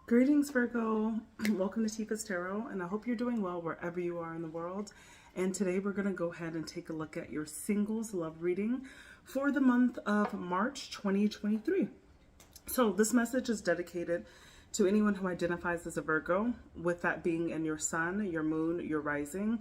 Greetings, Virgo. Welcome to Tifa's Tarot, and I hope you're doing well wherever you are in the world. And today we're going to go ahead and take a look at your singles love reading for the month of March 2023. So this message is dedicated to anyone who identifies as a Virgo, with that being in your sun, your moon, your rising,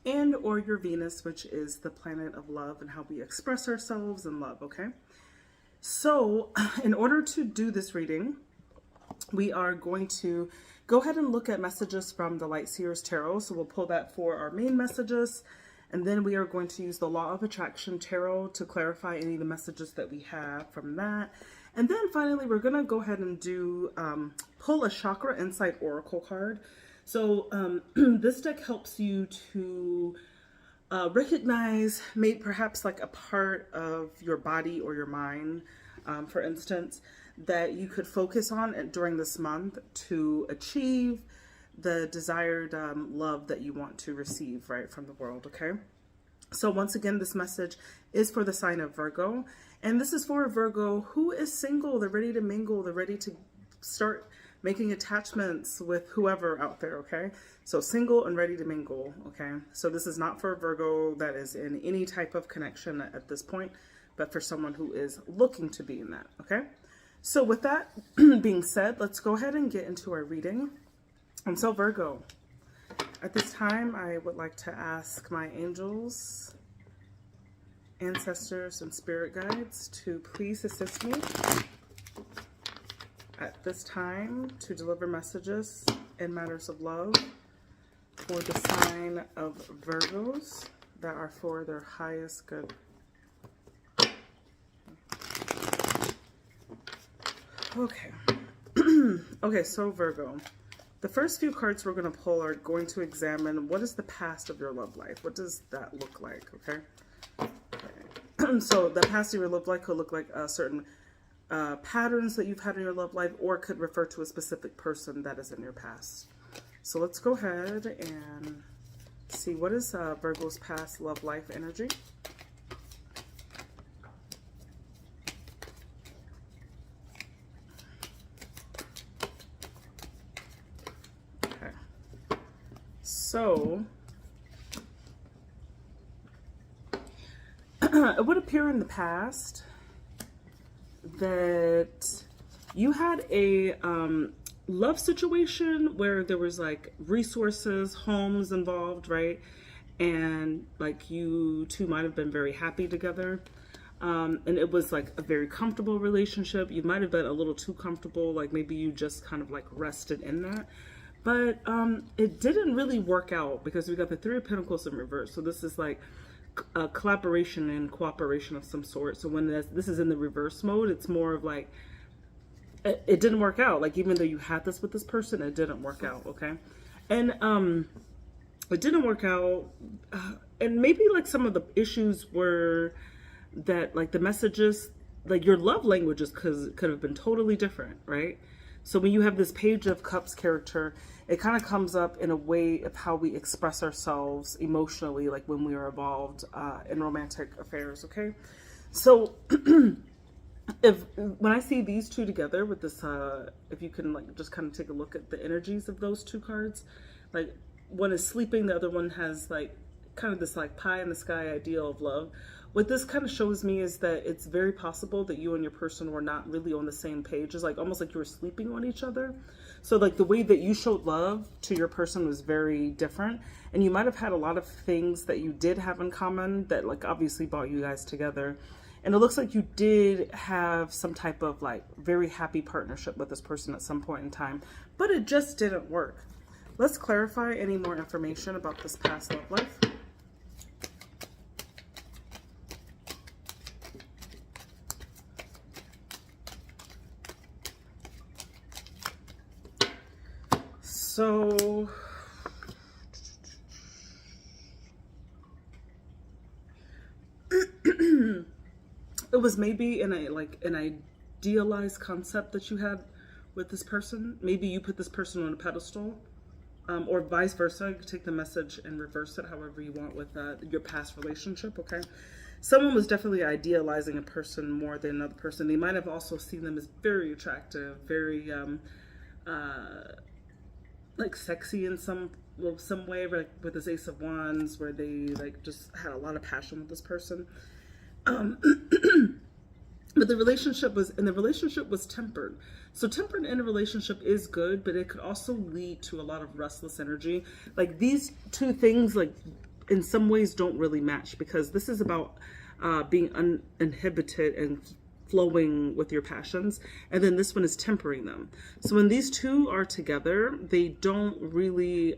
and or your Venus, which is the planet of love and how we express ourselves in love, okay? So in order to do this reading, we are going to go ahead and look at messages from the Light Seers Tarot. So we'll pull that for our main messages. And then we are going to use the Law of Attraction Tarot to clarify any of the messages that we have from that. And then finally, we're going to go ahead and do pull a Chakra Insight Oracle card. So this deck helps you to recognize maybe perhaps like a part of your body or your mind, for instance, that you could focus on during this month to achieve the desired love that you want to receive, right, from the world, okay? So once again, this message is for the sign of Virgo, and this is for a Virgo who is single. They're ready to mingle. They're ready to start making attachments with whoever out there, okay? So single and ready to mingle, okay? So this is not for a Virgo that is in any type of connection at this point, but for someone who is looking to be in that, okay? So with that being said, let's go ahead and get into our reading. And so Virgo, at this time, I would like to ask my angels, ancestors, and spirit guides to please assist me at this time to deliver messages in matters of love for the sign of Virgos that are for their highest good. Okay. Okay, so Virgo, the first few cards we're going to pull are going to examine what is the past of your love life. What does that look like, okay? So the past of your love life could look like certain patterns that you've had in your love life, or could refer to a specific person that is in your past. So let's go ahead and see what is Virgo's past love life energy. So, it would appear in the past that you had a love situation where there was like resources, homes involved, right? And like you two might have been very happy together. And it was like a very comfortable relationship. You might have been a little too comfortable, like maybe you just kind of like rested in that. But it didn't really work out because we got the Three of Pentacles in reverse. So this is like a collaboration and cooperation of some sort. So when this is in the reverse mode, it's more of like, it didn't work out. Like even though you had this with this person, it didn't work out, okay? And it didn't work out. And maybe like some of the issues were that like the messages, like your love languages could have been totally different, right? So when you have this Page of Cups character, it kind of comes up in a way of how we express ourselves emotionally, like when we are involved in romantic affairs, okay? So when I see these two together with this, if you can like just kind of take a look at the energies of those two cards, like one is sleeping, the other one has like kind of this like pie in the sky ideal of love. What this kind of shows me is that it's very possible that you and your person were not really on the same page. It's like almost like you were sleeping on each other. So like the way that you showed love to your person was very different. And you might have had a lot of things that you did have in common that like obviously brought you guys together. And it looks like you did have some type of like very happy partnership with this person at some point in time, but it just didn't work. Let's clarify any more information about this past love life. So it was maybe in a like an idealized concept that you had with this person. Maybe you put this person on a pedestal, or vice versa. You can take the message and reverse it however you want with your past relationship, okay? Someone was definitely idealizing a person more than another person. They might have also seen them as very attractive, very like sexy in some way, like with this Ace of Wands, where they like just had a lot of passion with this person. But the relationship was tempered. So tempered in a relationship is good, but it could also lead to a lot of restless energy. Like these two things, like in some ways don't really match, because this is about being uninhibited and flowing with your passions, and then this one is tempering them. So when these two are together, they don't really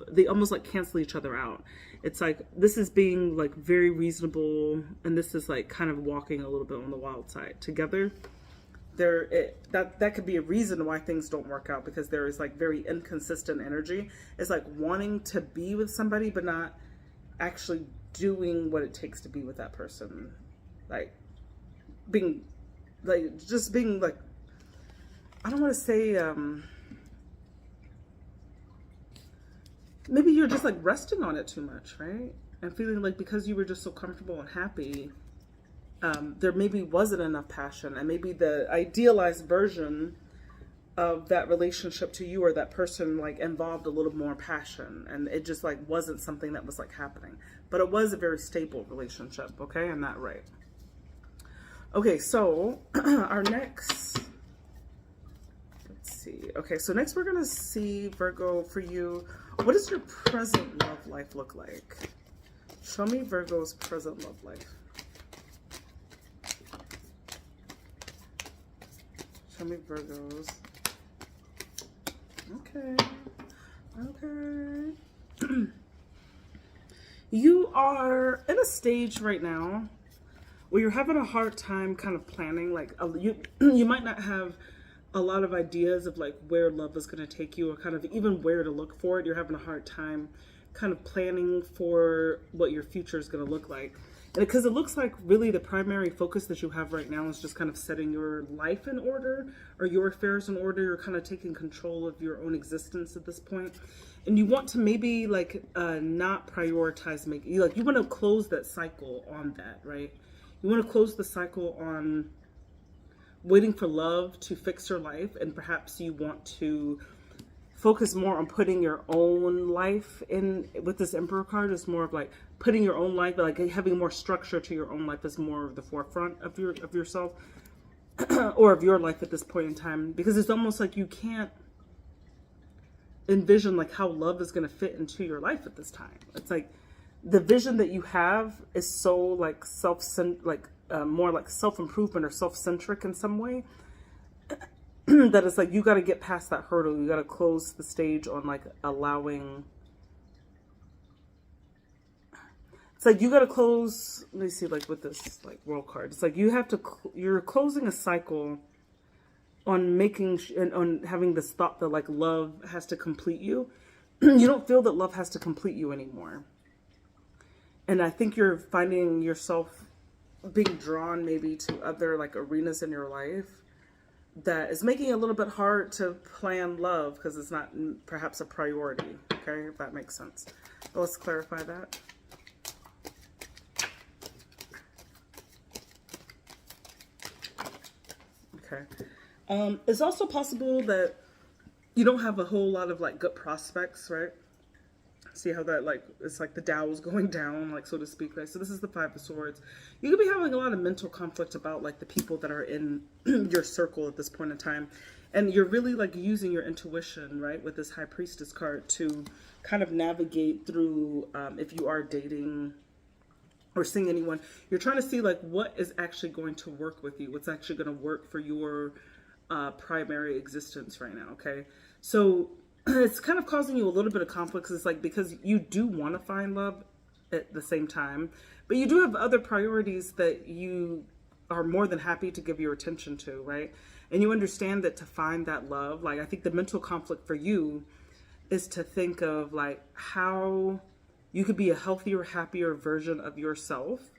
they almost like cancel each other out. It's like this is being like very reasonable, and this is like kind of walking a little bit on the wild side. Together, that could be a reason why things don't work out, because there is like very inconsistent energy. It's like wanting to be with somebody but not actually doing what it takes to be with that person. Like being like, just being like, I don't want to say maybe you're just like resting on it too much, right? And feeling like because you were just so comfortable and happy, there maybe wasn't enough passion, and maybe the idealized version of that relationship to you or that person like involved a little more passion, and it just like wasn't something that was like happening. But it was a very stable relationship, okay? I'm not right. Okay, so our next, let's see. Okay, so next we're gonna see, Virgo, for you, what does your present love life look like? Show me Virgo's present love life. Show me Virgo's. Okay. Okay. You are in a stage right now where you're having a hard time kind of planning. Like you might not have a lot of ideas of like where love is going to take you, or kind of even where to look for it. You're having a hard time kind of planning for what your future is going to look like. And because it looks like really the primary focus that you have right now is just kind of setting your life in order, or your affairs in order. You're kind of taking control of your own existence at this point. And you want to maybe like not prioritize making, you want to close that cycle on that, right? You want to close the cycle on waiting for love to fix your life, and perhaps you want to focus more on putting your own life in. With this Emperor card, it's more of like putting your own life, like having more structure to your own life is more of the forefront of yourself or of your life at this point in time, because it's almost like you can't envision like how love is going to fit into your life at this time. It's like the vision that you have is so like more like self-improvement or self-centric in some way, that it's like you got to get past that hurdle. You got to close the stage on like allowing. It's like you got to close. Let me see, like with this like World card, it's like you have to. You're closing a cycle on making and on having this thought that like love has to complete you. You don't feel that love has to complete you anymore. And I think you're finding yourself being drawn maybe to other like arenas in your life that is making it a little bit hard to plan love, because it's not perhaps a priority. Okay, if that makes sense. But let's clarify that. Okay. It's also possible that you don't have a whole lot of like good prospects, right? See how that like, it's like the Dow is going down, like so to speak, right? So this is the Five of Swords. You could be having a lot of mental conflict about like the people that are in your circle at this point in time. And you're really like using your intuition, right? With this High Priestess card to kind of navigate through, if you are dating or seeing anyone, you're trying to see like what is actually going to work with you. What's actually going to work for your primary existence right now. Okay. So it's kind of causing you a little bit of conflict. It's like, because you do want to find love at the same time, but you do have other priorities that you are more than happy to give your attention to, right? And you understand that to find that love, like I think the mental conflict for you is to think of like how you could be a healthier, happier version of yourself,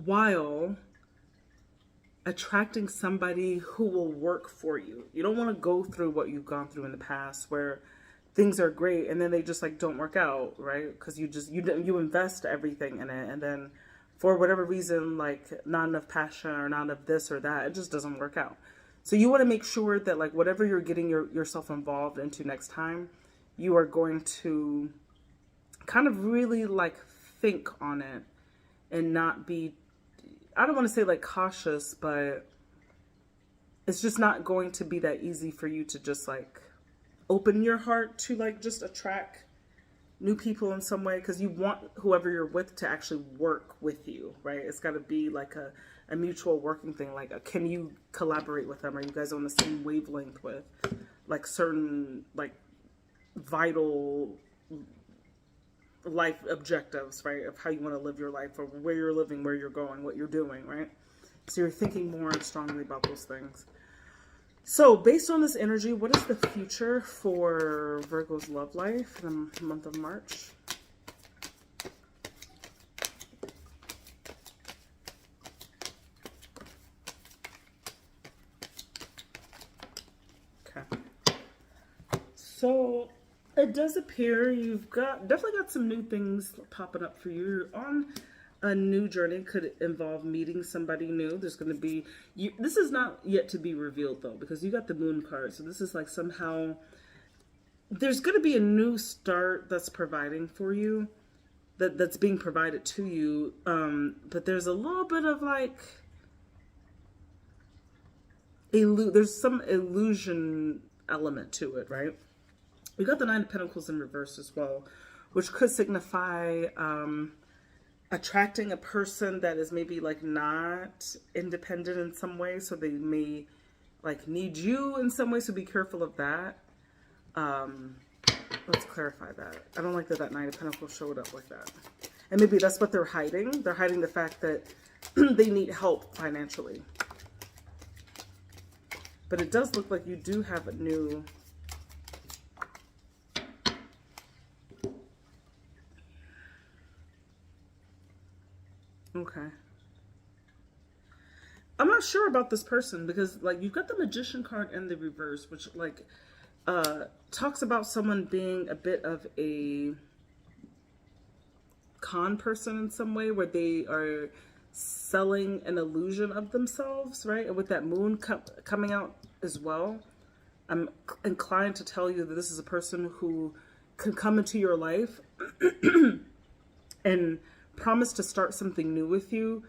while attracting somebody who will work for you. You don't want to go through what you've gone through in the past, where things are great and then they just like don't work out, right? Because you invest everything in it, and then for whatever reason, like not enough passion or not enough this or that, it just doesn't work out. So you want to make sure that like whatever you're getting yourself involved into next time, you are going to kind of really like think on it and not be, I don't want to say like cautious, but it's just not going to be that easy for you to just like open your heart to like just attract new people in some way, because you want whoever you're with to actually work with you, right? It's got to be like a mutual working thing. Like, can you collaborate with them? Are you guys on the same wavelength with like certain like vital life objectives, right? Of how you want to live your life, or where you're living, where you're going, what you're doing, right? So you're thinking more strongly about those things. So based on this energy, what is the future for Virgo's love life in the month of March? Okay. So it does appear you've definitely got some new things popping up for you. You're on a new journey. Could involve meeting somebody new. There's going to be, this is not yet to be revealed though, because you got the moon card. So this is like somehow, there's going to be a new start that's providing for you, that's being provided to you. But there's a little bit of like, there's some illusion element to it, right? We got the Nine of Pentacles in reverse as well, which could signify attracting a person that is maybe like not independent in some way. So they may like need you in some way. So be careful of that. Let's clarify that. I don't like that Nine of Pentacles showed up like that. And maybe that's what they're hiding. They're hiding the fact that they need help financially. But it does look like you do have a new... Okay. I'm not sure about this person, because like you've got the Magician card in the reverse, which like talks about someone being a bit of a con person in some way, where they are selling an illusion of themselves, right? And with that moon coming out as well, I'm inclined to tell you that this is a person who can come into your life and promise to start something new with you,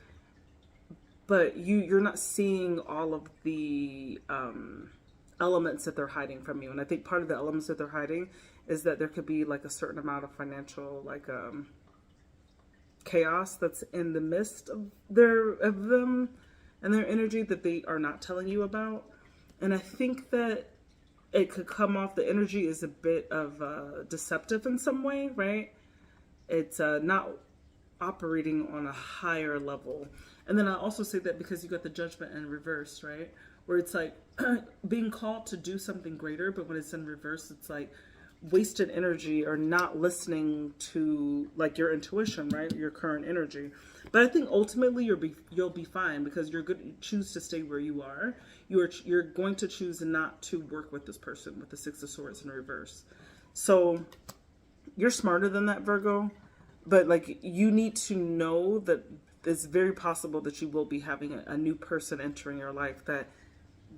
but you're not seeing all of the elements that they're hiding from you. And I think part of the elements that they're hiding is that there could be like a certain amount of financial like chaos that's in the midst of them and their energy that they are not telling you about. And I think that it could come off, the energy is a bit of deceptive in some way, right? It's not operating on a higher level. And then I also say that because you got the Judgment in reverse, right? Where it's like being called to do something greater, but when it's in reverse, it's like wasted energy or not listening to like your intuition, right? Your current energy. But I think ultimately you'll be fine, because you're going to choose to stay where you are. You're going to choose not to work with this person with the Six of Swords in reverse. So you're smarter than that, Virgo. But like you need to know that it's very possible that you will be having a new person entering your life that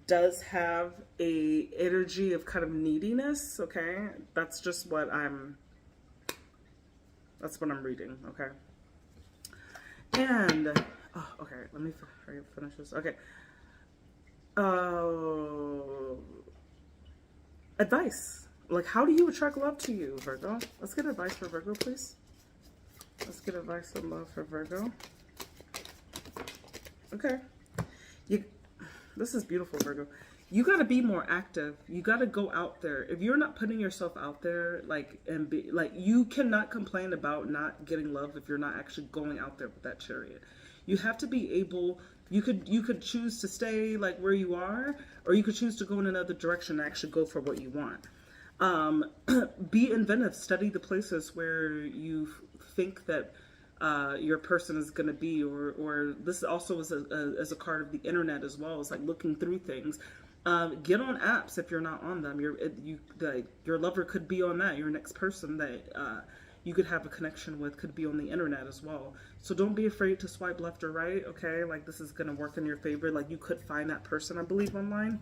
does have a energy of kind of neediness. Okay, that's just what I'm reading. Okay, and okay, let me finish this. Okay, advice. Like, how do you attract love to you, Virgo? Let's get advice for Virgo, please. Let's get advice on love for Virgo. Okay. This is beautiful, Virgo. You got to be more active. You got to go out there. If you're not putting yourself out there, like, and be like, you cannot complain about not getting love if you're not actually going out there with that Chariot. You have to be able, you could choose to stay like where you are, or you could choose to go in another direction and actually go for what you want. Be inventive. Study the places where you think that your person is going to be, or this also is as a card of the internet as well. It's like looking through things. Get on apps if you're not on them. Your lover could be on that. Your next person that you could have a connection with could be on the internet as well. So don't be afraid to swipe left or right, okay? Like, this is going to work in your favor. Like, you could find that person, I believe, online.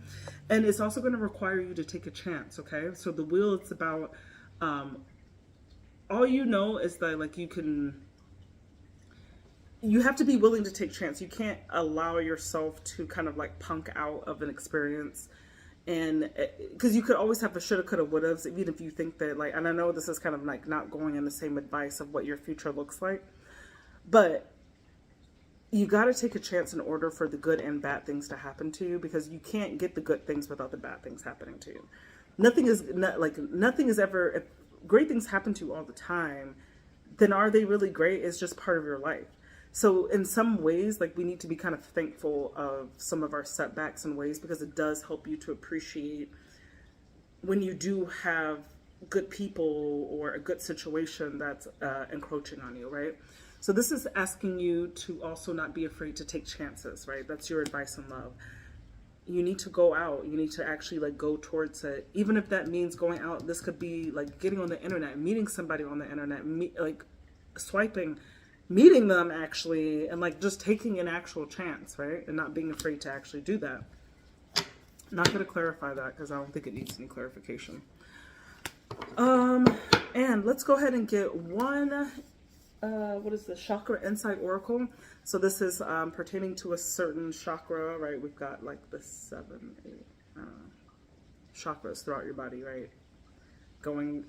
And it's also going to require you to take a chance, okay? So the wheel, it's about, all you know is that, like, you have to be willing to take chance. You can't allow yourself to kind of like punk out of an experience. And because you could always have a shoulda, coulda, woulda, even if you think that, like, and I know this is kind of like not going in the same advice of what your future looks like, but you got to take a chance in order for the good and bad things to happen to you, because you can't get the good things without the bad things happening to you. Nothing is ever, if great things happen to you all the time, then are they really great? It's just part of your life. So in some ways, like, we need to be kind of thankful of some of our setbacks and ways, because it does help you to appreciate when you do have good people or a good situation that's encroaching on you, right? So this is asking you to also not be afraid to take chances, right? That's your advice in love. You need to go out. You need to actually like go towards it. Even if that means going out, this could be like getting on the internet, meeting somebody on the internet, like swiping, meeting them actually, and like just taking an actual chance, right? And not being afraid to actually do that. Not going to clarify that because I don't think it needs any clarification. And let's go ahead and get one, what is the chakra insight oracle? So this is pertaining to a certain chakra, right? We've got like the 7, 8 chakras throughout your body, right? Going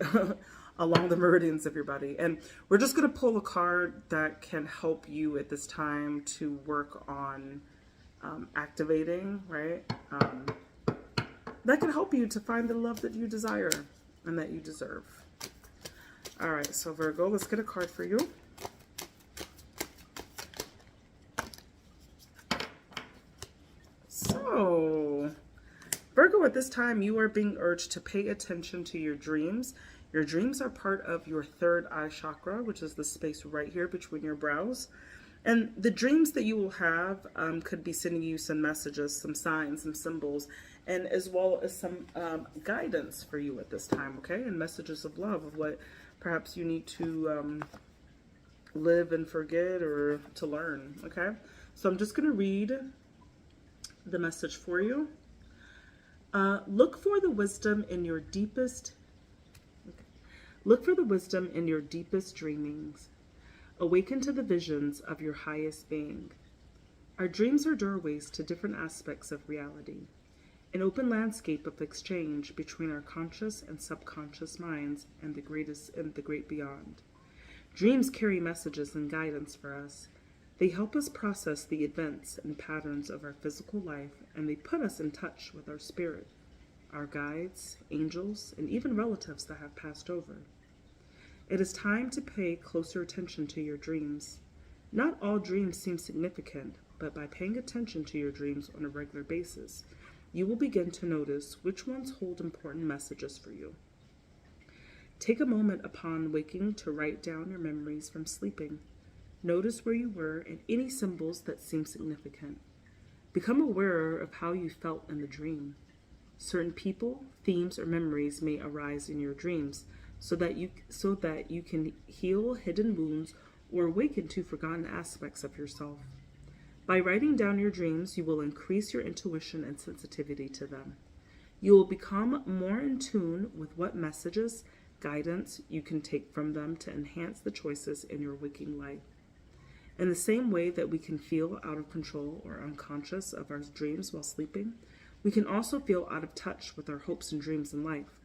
along the meridians of your body. And we're just going to pull a card that can help you at this time to work on activating, right? That can help you to find the love that you desire and that you deserve. All right, so Virgo, let's get a card for you. So, Virgo, at this time, you are being urged to pay attention to your dreams. Your dreams are part of your third eye chakra, which is the space right here between your brows. And the dreams that you will have could be sending you some messages, some signs, some symbols, and as well as some guidance for you at this time, okay? And messages of love, of what perhaps you need to live and forget or to learn, okay? So I'm just going to read the message for you. Look for the wisdom in your deepest dreamings. Awaken to the visions of your highest being. Our dreams are doorways to different aspects of reality, an open landscape of exchange between our conscious and subconscious minds and the great beyond. Dreams carry messages and guidance for us. They help us process the events and patterns of our physical life, and they put us in touch with our spirit, our guides, angels, and even relatives that have passed over. It is time to pay closer attention to your dreams. Not all dreams seem significant, but by paying attention to your dreams on a regular basis, you will begin to notice which ones hold important messages for you. Take a moment upon waking to write down your memories from sleeping. Notice where you were and any symbols that seem significant. Become aware of how you felt in the dream. Certain people, themes, or memories may arise in your dreams, so that you can heal hidden wounds or awaken to forgotten aspects of yourself. By writing down your dreams, you will increase your intuition and sensitivity to them. You will become more in tune with what messages, guidance you can take from them to enhance the choices in your waking life. In the same way that we can feel out of control or unconscious of our dreams while sleeping, we can also feel out of touch with our hopes and dreams in life.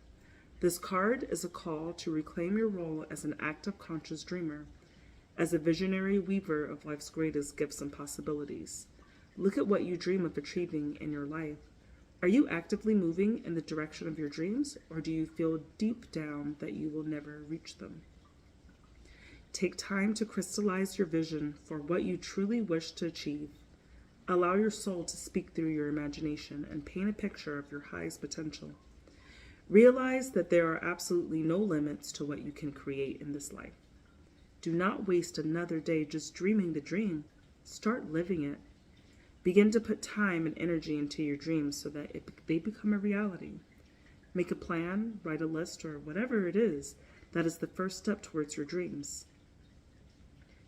This card is a call to reclaim your role as an active conscious dreamer, as a visionary weaver of life's greatest gifts and possibilities. Look at what you dream of achieving in your life. Are you actively moving in the direction of your dreams, or do you feel deep down that you will never reach them? Take time to crystallize your vision for what you truly wish to achieve. Allow your soul to speak through your imagination and paint a picture of your highest potential. Realize that there are absolutely no limits to what you can create in this life. Do not waste another day just dreaming the dream. Start living it. Begin to put time and energy into your dreams so that they become a reality. Make a plan, write a list, or whatever it is That is the first step towards your dreams.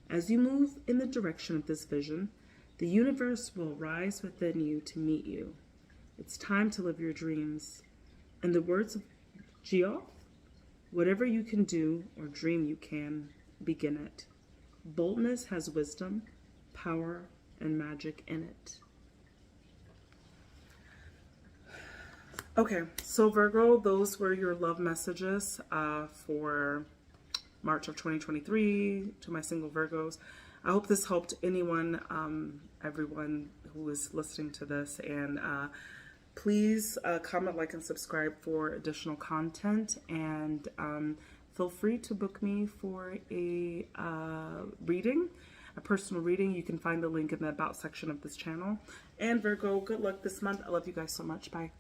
As you move in the direction of this vision, the universe will rise within you to meet you. It's time to live your dreams. In the words of Geoff, whatever you can do or dream you can, begin it. Boldness has wisdom, power, and magic in it. Okay, so Virgo, those were your love messages for March of 2023 to my single Virgos. I hope this helped anyone, everyone who is listening to this, and please comment, like, and subscribe for additional content, and feel free to book me for a reading, a personal reading. You can find the link in the About section of this channel. And Virgo, good luck this month. I love you guys so much. Bye.